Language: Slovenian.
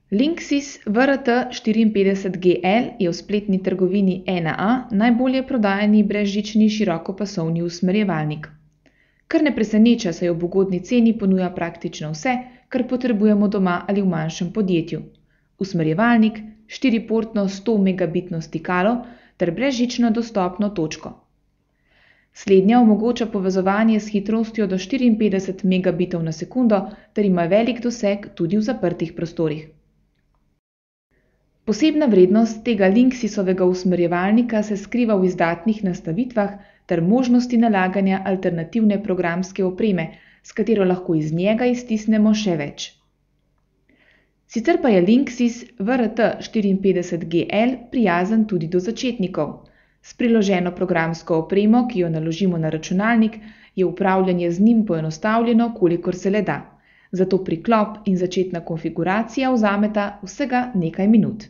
Linksys VRT54GL je v spletni trgovini 1A najbolje prodajani brezžični širokopasovni usmerjevalnik. Kar ne preseneča, saj ob ugodni ceni ponuja praktično vse, kar potrebujemo doma ali v manjšem podjetju. Usmerjevalnik, 4-portno 100-megabitno stikalo ter brezžično dostopno točko. Slednja omogoča povezovanje s hitrostjo do 54 megabitov na sekundo ter ima velik doseg tudi v zaprtih prostorih. Posebna vrednost tega Linksysovega usmerjevalnika se skriva v izdatnih nastavitvah ter možnosti nalaganja alternativne programske opreme, s katero lahko iz njega iztisnemo še več. Sicer pa je Linksys VRT54GL prijazen tudi do začetnikov. S priloženo programsko opremo, ki jo naložimo na računalnik, je upravljanje z njim poenostavljeno, kolikor se le da. Zato priklop in začetna konfiguracija vzameta vsega nekaj minut.